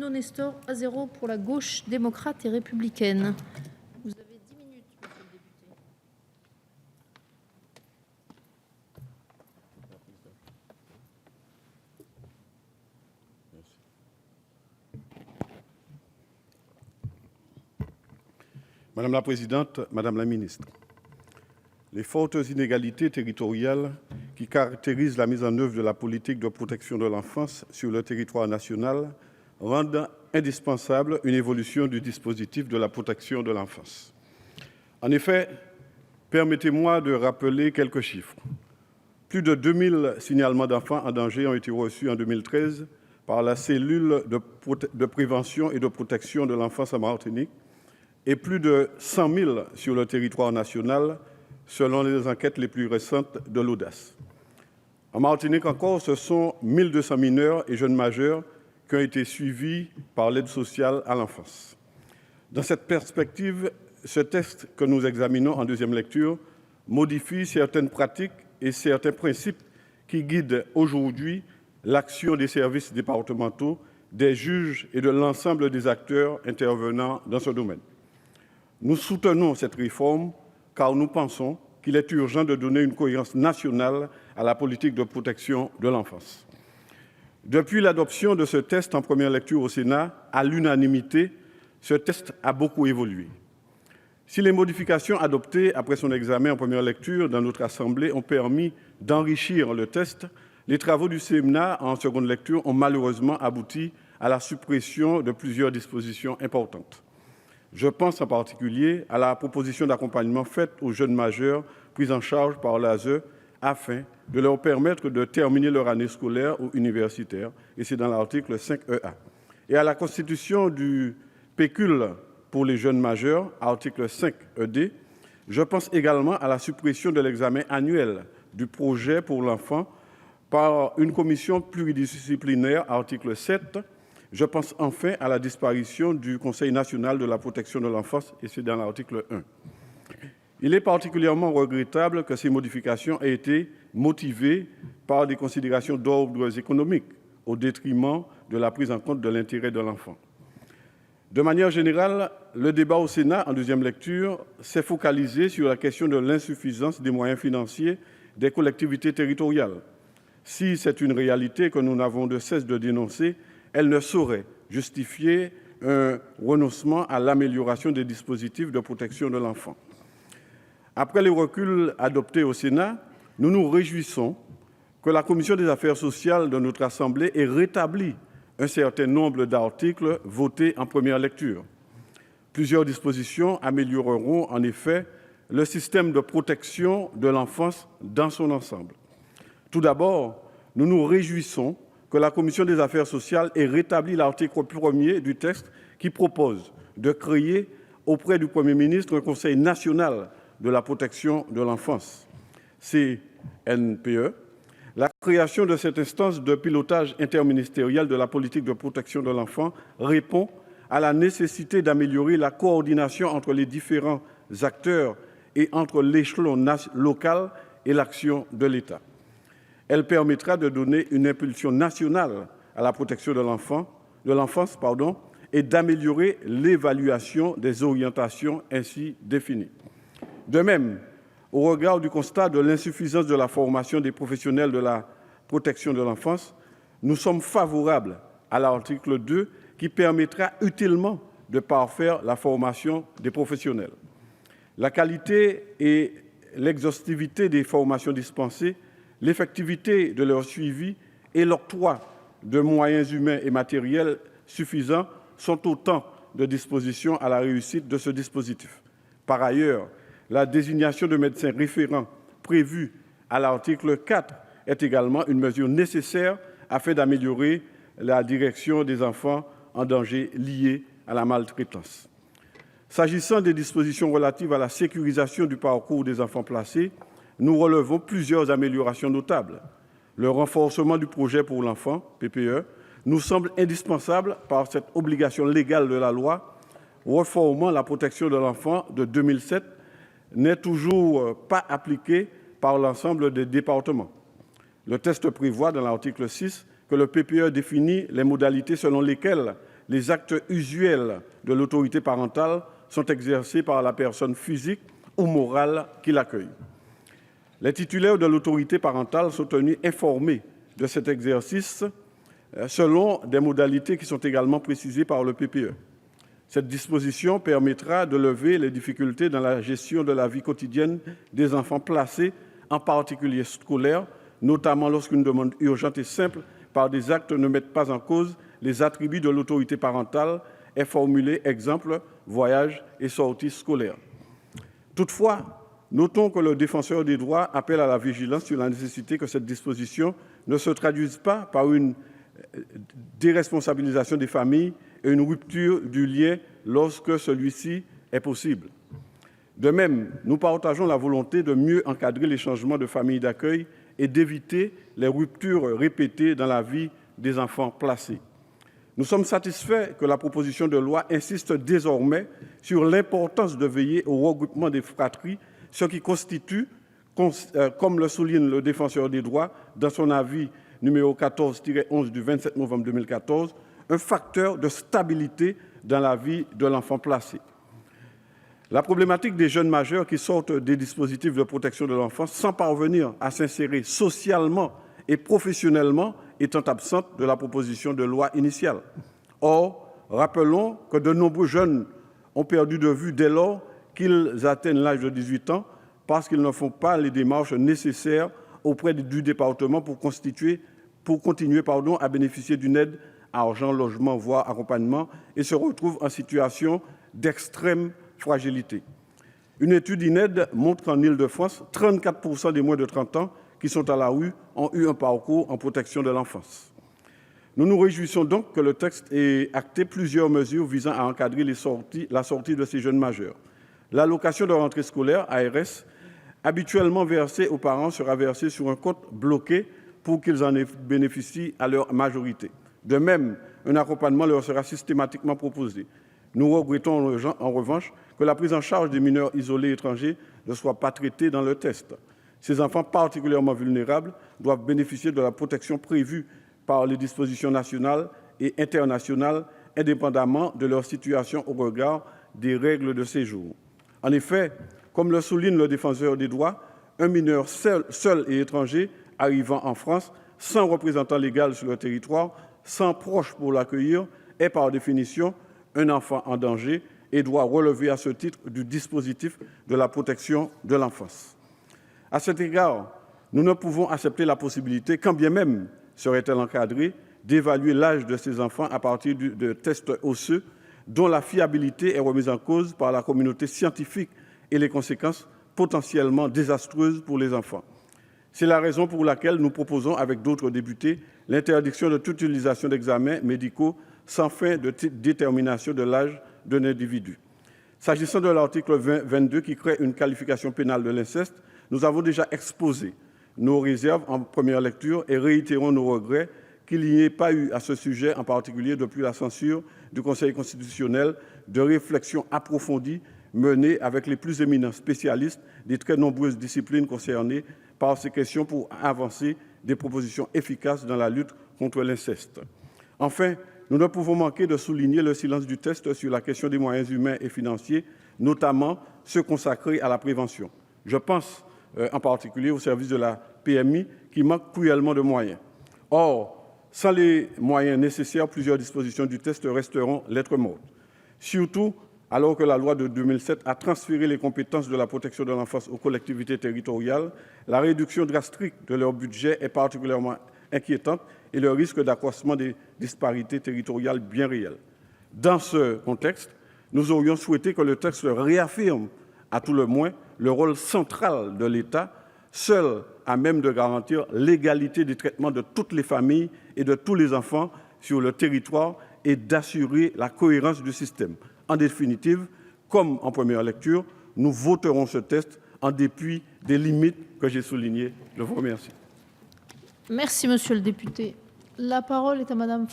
Bruno Nestor à 0 pour la gauche démocrate et républicaine. Vous avez 10 minutes, monsieur le député. Madame la Présidente, Madame la Ministre, les fortes inégalités territoriales qui caractérisent la mise en œuvre de la politique de protection de l'enfance sur le territoire national rendent indispensable une évolution du dispositif de la protection de l'enfance. En effet, permettez-moi de rappeler quelques chiffres. Plus de 2000 signalements d'enfants en danger ont été reçus en 2013 par la cellule de prévention et de protection de l'enfance en Martinique et plus de 100 000 sur le territoire national, selon les enquêtes les plus récentes de l'Audace. En Martinique encore, ce sont 1200 mineurs et jeunes majeurs qui ont été suivis par l'aide sociale à l'enfance. Dans cette perspective, ce texte que nous examinons en deuxième lecture modifie certaines pratiques et certains principes qui guident aujourd'hui l'action des services départementaux, des juges et de l'ensemble des acteurs intervenant dans ce domaine. Nous soutenons cette réforme car nous pensons qu'il est urgent de donner une cohérence nationale à la politique de protection de l'enfance. Depuis l'adoption de ce texte en première lecture au Sénat, à l'unanimité, ce texte a beaucoup évolué. Si les modifications adoptées après son examen en première lecture dans notre Assemblée ont permis d'enrichir le texte, les travaux du Sénat en seconde lecture ont malheureusement abouti à la suppression de plusieurs dispositions importantes. Je pense en particulier à la proposition d'accompagnement faite aux jeunes majeurs pris en charge par l'ASE afin de leur permettre de terminer leur année scolaire ou universitaire, et c'est dans l'article 5EA, et à la constitution du pécule pour les jeunes majeurs, article 5ED. Je pense également à la suppression de l'examen annuel du projet pour l'enfant par une commission pluridisciplinaire, article 7. Je pense enfin à la disparition du Conseil national de la protection de l'enfance, et c'est dans l'article 1. Il est particulièrement regrettable que ces modifications aient été motivées par des considérations d'ordre économique, au détriment de la prise en compte de l'intérêt de l'enfant. De manière générale, le débat au Sénat en deuxième lecture s'est focalisé sur la question de l'insuffisance des moyens financiers des collectivités territoriales. Si c'est une réalité que nous n'avons de cesse de dénoncer, elle ne saurait justifier un renoncement à l'amélioration des dispositifs de protection de l'enfant. Après les reculs adoptés au Sénat, nous nous réjouissons que la Commission des affaires sociales de notre Assemblée ait rétabli un certain nombre d'articles votés en première lecture. Plusieurs dispositions amélioreront en effet le système de protection de l'enfance dans son ensemble. Tout d'abord, nous nous réjouissons que la Commission des affaires sociales ait rétabli l'article 1er du texte qui propose de créer auprès du Premier ministre un Conseil national de la protection de l'enfance, CNPE. La création de cette instance de pilotage interministériel de la politique de protection de l'enfant répond à la nécessité d'améliorer la coordination entre les différents acteurs et entre l'échelon local et l'action de l'État. Elle permettra de donner une impulsion nationale à la protection de l'enfance, et d'améliorer l'évaluation des orientations ainsi définies. De même, au regard du constat de l'insuffisance de la formation des professionnels de la protection de l'enfance, nous sommes favorables à l'article 2 qui permettra utilement de parfaire la formation des professionnels. La qualité et l'exhaustivité des formations dispensées, l'effectivité de leur suivi et l'octroi de moyens humains et matériels suffisants sont autant de dispositions à la réussite de ce dispositif. Par ailleurs, la désignation de médecins référents prévue à l'article 4 est également une mesure nécessaire afin d'améliorer la direction des enfants en danger liés à la maltraitance. S'agissant des dispositions relatives à la sécurisation du parcours des enfants placés, nous relevons plusieurs améliorations notables. Le renforcement du projet pour l'enfant, PPE, nous semble indispensable par cette obligation légale de la loi reformant la protection de l'enfant de 2007 n'est toujours pas appliquée par l'ensemble des départements. Le texte prévoit dans l'article 6 que le PPE définit les modalités selon lesquelles les actes usuels de l'autorité parentale sont exercés par la personne physique ou morale qui l'accueille. Les titulaires de l'autorité parentale sont tenus informés de cet exercice selon des modalités qui sont également précisées par le PPE. Cette disposition permettra de lever les difficultés dans la gestion de la vie quotidienne des enfants placés, en particulier scolaires, notamment lorsqu'une demande urgente et simple par des actes ne met pas en cause les attributs de l'autorité parentale est formulée, exemple, voyage et sortie scolaire. Toutefois, notons que le défenseur des droits appelle à la vigilance sur la nécessité que cette disposition ne se traduise pas par une déresponsabilisation des familles et une rupture du lien lorsque celui-ci est possible. De même, nous partageons la volonté de mieux encadrer les changements de famille d'accueil et d'éviter les ruptures répétées dans la vie des enfants placés. Nous sommes satisfaits que la proposition de loi insiste désormais sur l'importance de veiller au regroupement des fratries, ce qui constitue, comme le souligne le défenseur des droits dans son avis numéro 14-11 du 27 novembre 2014, un facteur de stabilité dans la vie de l'enfant placé. La problématique des jeunes majeurs qui sortent des dispositifs de protection de l'enfance sans parvenir à s'insérer socialement et professionnellement étant absente de la proposition de loi initiale. Or, rappelons que de nombreux jeunes ont perdu de vue dès lors qu'ils atteignent l'âge de 18 ans parce qu'ils ne font pas les démarches nécessaires auprès du département pour continuer à bénéficier d'une aide argent, logement, voire accompagnement et se retrouvent en situation d'extrême fragilité. Une étude INED montre qu'en Île-de-France, 34% des moins de 30 ans qui sont à la rue ont eu un parcours en protection de l'enfance. Nous nous réjouissons donc que le texte ait acté plusieurs mesures visant à encadrer la sortie de ces jeunes majeurs. L'allocation de rentrée scolaire, ARS, habituellement versée aux parents sera versée sur un compte bloqué pour qu'ils en bénéficient à leur majorité. De même, un accompagnement leur sera systématiquement proposé. Nous regrettons en revanche que la prise en charge des mineurs isolés étrangers ne soit pas traitée dans le texte. Ces enfants particulièrement vulnérables doivent bénéficier de la protection prévue par les dispositions nationales et internationales, indépendamment de leur situation au regard des règles de séjour. En effet, comme le souligne le défenseur des droits, un mineur seul et étranger arrivant en France sans représentant légal sur le territoire, sans proche pour l'accueillir, est par définition un enfant en danger et doit relever à ce titre du dispositif de la protection de l'enfance. À cet égard, nous ne pouvons accepter la possibilité, quand bien même serait-elle encadrée, d'évaluer l'âge de ces enfants à partir de tests osseux dont la fiabilité est remise en cause par la communauté scientifique et les conséquences potentiellement désastreuses pour les enfants. C'est la raison pour laquelle nous proposons, avec d'autres députés, l'interdiction de toute utilisation d'examens médicaux sans fin de détermination de l'âge d'un individu. S'agissant de l'article 22 qui crée une qualification pénale de l'inceste, nous avons déjà exposé nos réserves en première lecture et réitérons nos regrets qu'il n'y ait pas eu à ce sujet, en particulier depuis la censure du Conseil constitutionnel, de réflexion approfondie menée avec les plus éminents spécialistes des très nombreuses disciplines concernées par ces questions pour avancer des propositions efficaces dans la lutte contre l'inceste. Enfin, nous ne pouvons manquer de souligner le silence du texte sur la question des moyens humains et financiers, notamment ceux consacrés à la prévention. Je pense en particulier au service de la PMI qui manque cruellement de moyens. Or, sans les moyens nécessaires, plusieurs dispositions du texte resteront lettres mortes. Surtout alors que la loi de 2007 a transféré les compétences de la protection de l'enfance aux collectivités territoriales, la réduction drastique de leur budget est particulièrement inquiétante et le risque d'accroissement des disparités territoriales bien réel. Dans ce contexte, nous aurions souhaité que le texte réaffirme, à tout le moins, le rôle central de l'État, seul à même de garantir l'égalité des traitements de toutes les familles et de tous les enfants sur le territoire et d'assurer la cohérence du système. En définitive, comme en première lecture, nous voterons ce texte en dépit des limites que j'ai soulignées. Je vous remercie. Merci, monsieur le député. La parole est à madame